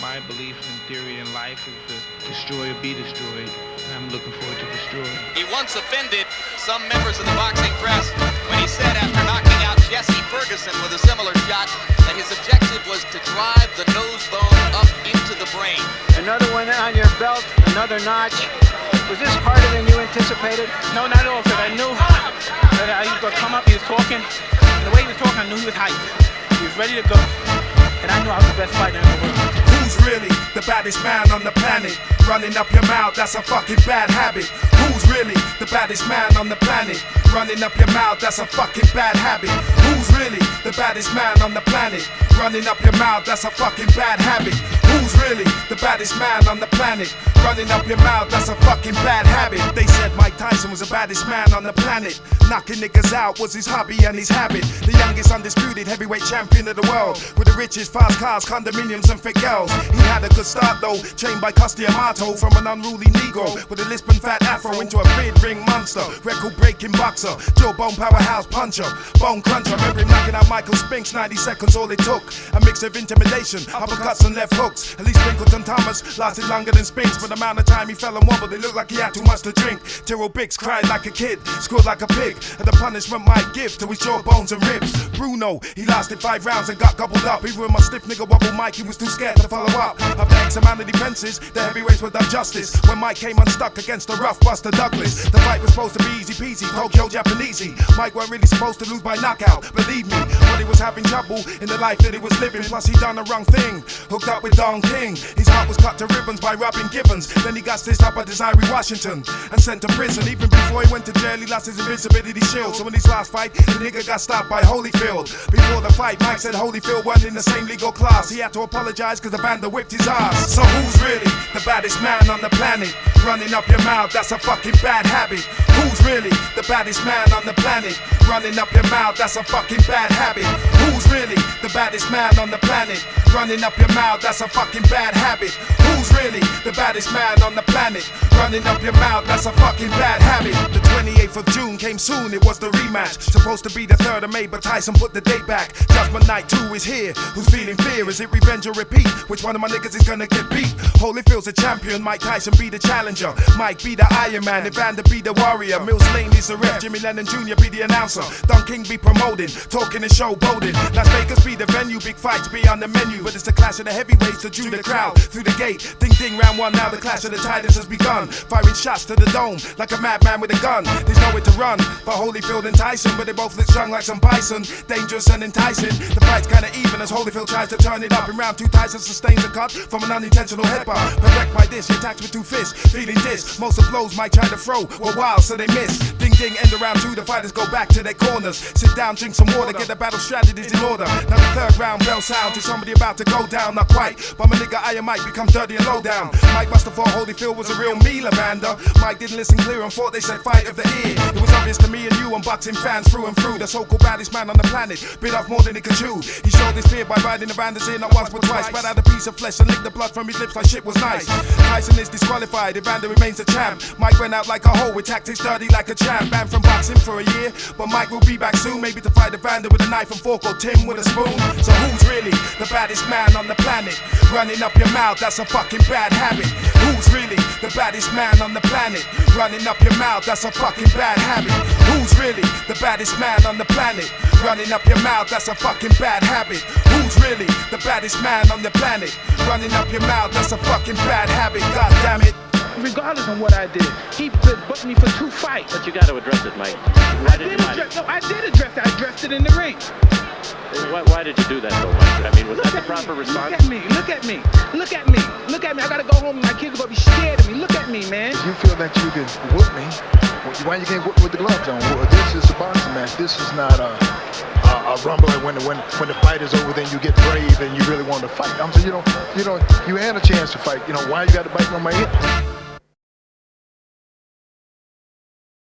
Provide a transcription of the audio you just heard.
My belief and theory in life is to destroy or be destroyed. I'm looking forward to destroying. He once offended some members of the boxing press when he said after knocking out Jesse Ferguson with a similar shot that his objective was to drive the nose bone up into the brain. Another one on your belt, another notch. Was this harder than you anticipated? No, not at all, because I knew that he was going to come up, he was talking, and the way he was talking, I knew he was hyped. He was ready to go, and I knew I was the best fighter in the world. Who's really the baddest man on the planet? Running up your mouth, that's a fucking bad habit. Who's really the baddest man on the planet? Running up your mouth, that's a fucking bad habit. Who's really the baddest man on the planet? Running up your mouth, that's a fucking bad habit. Who's really the baddest man on the planet? Running up your mouth, that's a fucking bad habit. They said Mike Tyson was the baddest man on the planet. Knocking niggas out was his hobby and his habit. The youngest undisputed heavyweight champion of the world, with the richest fast cars, condominiums and fit girls. He had a good start though, trained by Costi Amato from an unruly Negro with a lisp and fat afro into a big ring monster. Record breaking boxer, jawbone powerhouse puncher, bone cruncher. Remember him knocking out Michael Spinks, 90 seconds all it took. A mix of intimidation, uppercuts and left hooks. At least Pinkleton Thomas lasted longer than Spinks. But the amount of time he fell and wobbled, it looked like he had too much to drink. Tyrrell Biggs cried like a kid, squealed like a pig, and the punishment might give to his jawbones and ribs. Bruno, he lasted 5 rounds and got gobbled up. Even with my stiff nigga wobble Mike, he was too scared to follow up. After X amount of defenses, the heavyweights were done justice when Mike came unstuck against the rough Buster Douglas. The fight was supposed to be easy peasy, Tokyo Japanesey. Mike weren't really supposed to lose by knockout, believe me, but he was having trouble in the life that he was living. Plus he done the wrong thing, hooked up with Don King. His heart was cut to ribbons by Robin Givens. Then he got stitched up by Desiree Washington and sent to prison. Even before he went to jail, he lost his invincibility shield. So in his last fight, the nigga got stopped by Holyfield. Before the fight, Mike said Holyfield wasn't in the same legal class. He had to apologize cause the band whipped his ass. So who's really the baddest man on the planet? Running up your mouth, that's a fucking bad habit. Who's really the baddest man on the planet? Running up your mouth, that's a fucking bad habit. Who's really the baddest man on the planet? Running up your mouth, that's a fucking bad habit. Who's really the baddest man on the planet? Running up your mouth, that's a fucking bad habit. The 28th of June came soon, it was the rematch. Supposed to be the 3rd of May, but Tyson put the date back. Judgment Night 2 is here. Who's feeling fear? Is it revenge or repeat? Which one of my niggas is gonna get beat? Holyfield's a champion, Mike Tyson be the challenger. Mike be the Iron Man, Evander be the warrior. Mills Lane is the ref, Jimmy Lennon Jr. be the announcer. Don King be promoting, talking and showboating. Las Vegas be the venue, big fights be on the menu. But it's the clash of the heavyweights that drew the crowd through the gate. Ding ding, round 1, now the clash of the titans has begun. Firing shots to the dome like a madman with a gun. There's nowhere to run for Holyfield and Tyson, but they both look strung like some bison. Dangerous and enticing, the fight's kinda even as Holyfield tries to turn it up. In round 2, Tyson sustains a cut from an unintentional headbutt. Perfect by this, he attacks with 2 fists, feeling this. Most of the blows Mike tried to throw were wild, so they miss. Ding ding, end of round 2, the fighters go back to their corners. Sit down, drink some water, get the battle strategies in order. Now the 3rd round bell sound to somebody about to go down. Not quite, but my nigga Iron Mike becomes dirty and low down. Mike must have thought Holyfield was a real me, Lavanda. Mike didn't listen clear and thought they said fight of the ear. It was obvious to me and you and boxing fans through and through. The so-called baddest man on the planet bit off more than he could chew. He showed his fear by riding the Vander's ear not once but twice. Spat out a piece of flesh and licked the blood from his lips like shit was nice. Tyson is disqualified, Evander remains a champ. Mike went out like a hoe with tactics dirty like a champ. Banned from boxing for a year, but Mike will be back soon. Maybe to fight Evander with a knife and fork or Tim with a spoon. So who's really the baddest man on the planet? Running up your mouth, that's a fucking bad habit. Who's really the baddest man on the planet? Running up your mouth, that's a fucking bad habit. Who's really the baddest man on the planet? Running up your mouth, that's a fucking bad habit. Who's really the baddest man on the planet? Running up your mouth, that's a fucking bad habit. God damn it. Regardless of what I did, he booked me for 2 fights. But you got to address it, Mike. I did address it. I addressed it in the ring. Why did you do that, though, Mike? I mean, was that the proper response? Look at me. I gotta go home and my kids are gonna be scared of me. Look at me, man. If you feel that you can whoop me, why you can't whoop with the gloves on? Well, this is a boxing match. This is not a rumble. When the fight is over, then you get brave and you really want to fight. I'm saying, you had a chance to fight. Why you got to bite on my head?